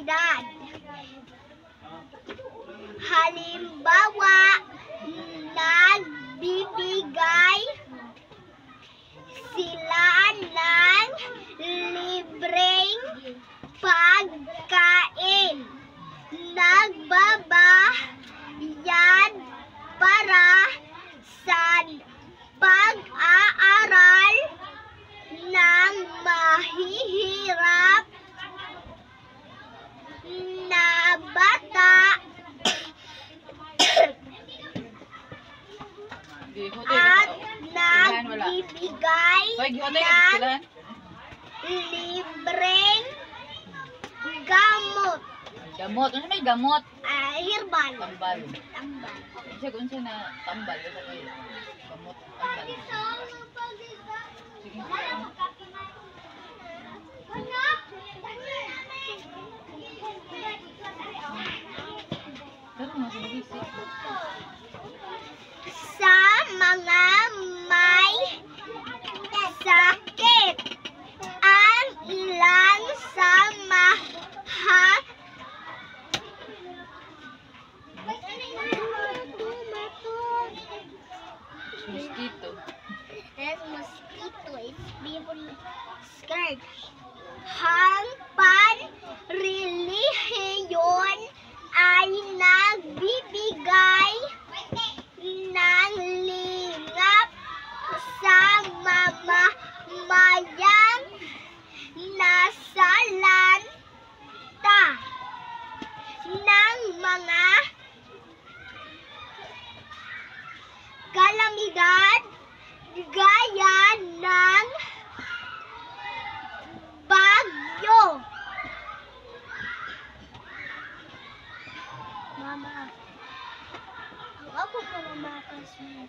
komunidad. Halimbawa, nagbibigay sila ng libreng pagkain, nagbabayad para sa pag-aaral ng mahihirap na bata at nagbibigay ng libreng gamot. Gamot? Ano may gamot? Herbal. Tambal. Tambal. Isa kung siya na tambal. Gamot, tambal. Sige. Pero nga sinisip. Sa mga may sakit, ang ilang samahan Mosquito. There's mosquito. It's very scared. Ang panrelihiyon ay nagbibigay ng lingap sa mamamayang nasalanta ng mga kalamidad gaya ng bagyo. Mama, ako pa mamakas mo.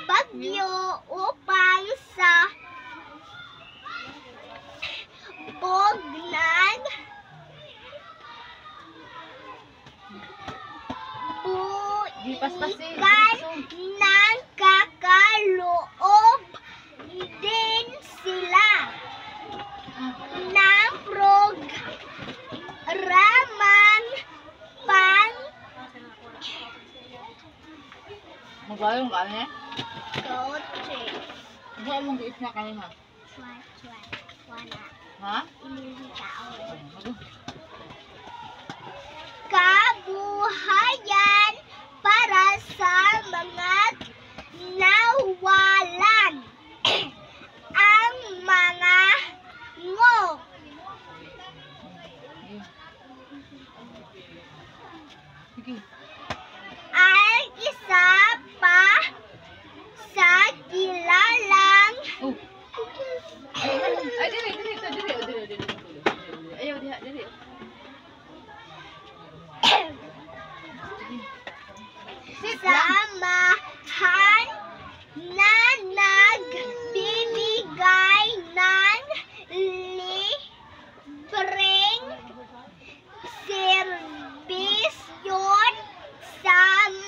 Bagyo upang sa bognan buikan ng kakaloob din sila ng programang Magayong ka niya? Coach. Ano mong giit na kanina? Wala. Ha? Inuwi tao. Ano? Kabuhayan para sa mga nawalan. Ang mga ngo. Sige. Ang isa pa sa kilalang Ay, dili. Ayaw, dili. Samahan na nagbibigay ng libreng serbisyon sa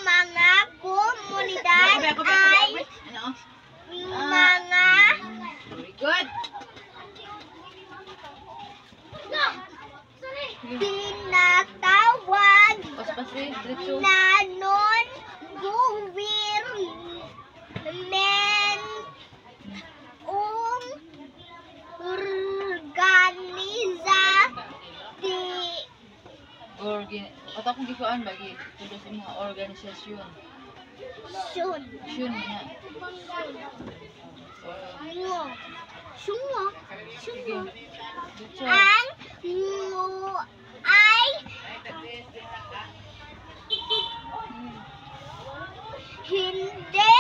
mga komunidad ay mga Very good. tinatawag Paspasi, diretso. na non-governamentong organisasyon. Ata kung gikuan bagi tulos sa mga organisasyon. Syon na. Sungo. Sige. Diretso. Ang ngo ay hindi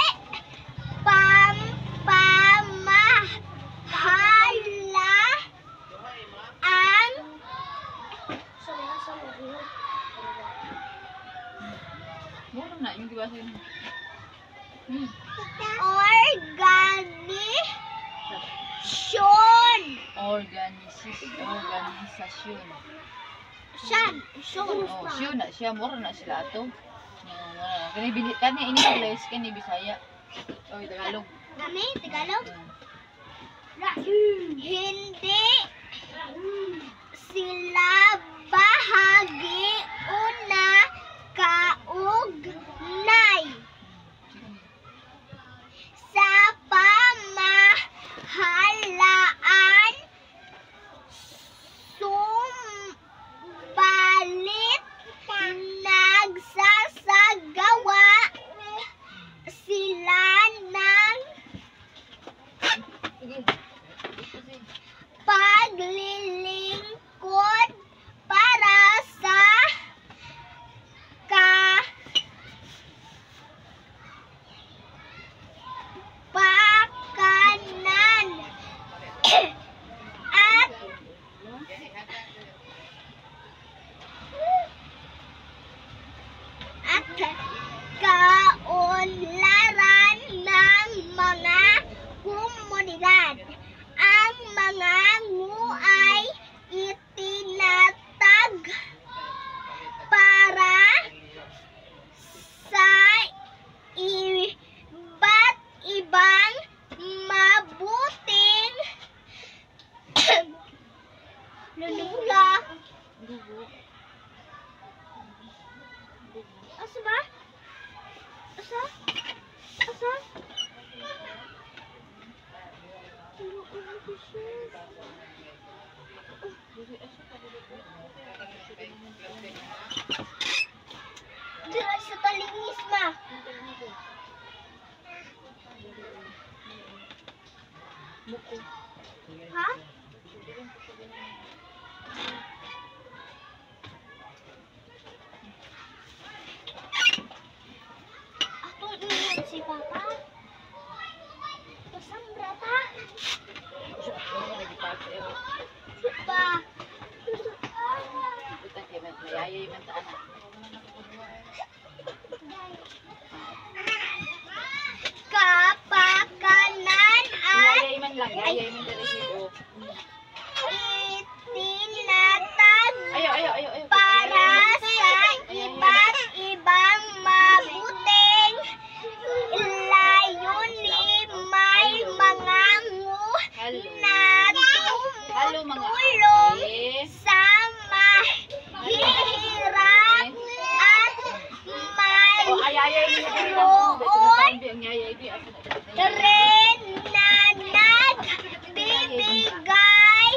pampamahala ang Mura na yung gibasin. Organisasyon. Oh, siya na siya mura na sila ato. Kani kani ini English, kani Bisaya. Oh, Tagalog. Kami, Tagalog. Hindi sila bahagi una kaugnay sa pamahalaan, sumbalit nagsasagawa sila ng paglilingkod para sa kapakanan at kaunlaran ng mga komunidad. Ang mga nguay itinatag para sa iba't ibang mabuting lulula. Asa ba? Asa? Asa? Dira sa talingis ma. Ha? Ato niyan si Papa. Pasambra ta. Pa. Kapakanan at itinatag para sa iba't ibang mabuting layunin. May mga na tumutulong sa mahihirap at mayroon rin na nagbibigay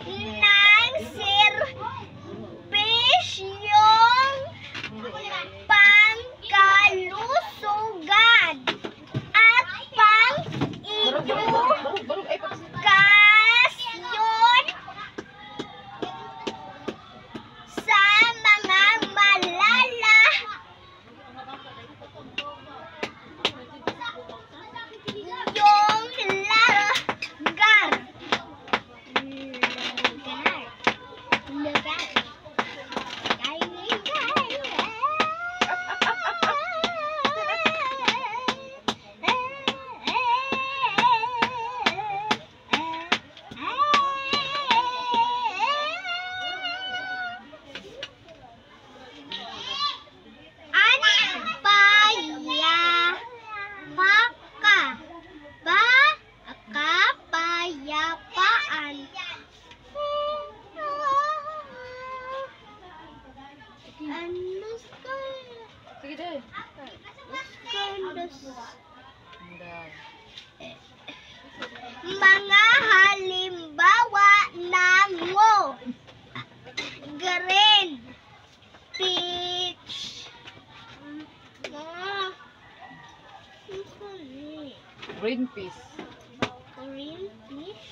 ng serbisyong pangkalusugan at pang-edukasyon sa mga kapayapaan. Mga halimbawa ng green peach. Green peas. Green peach?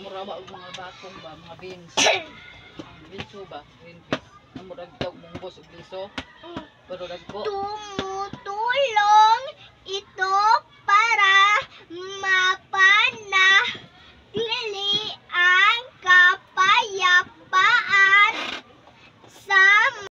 Mura ba og mga bakong ba, mga beans? Biso ba? Green peas. Murag tawag munggos og biso. Pero dagko. Tumutulong ito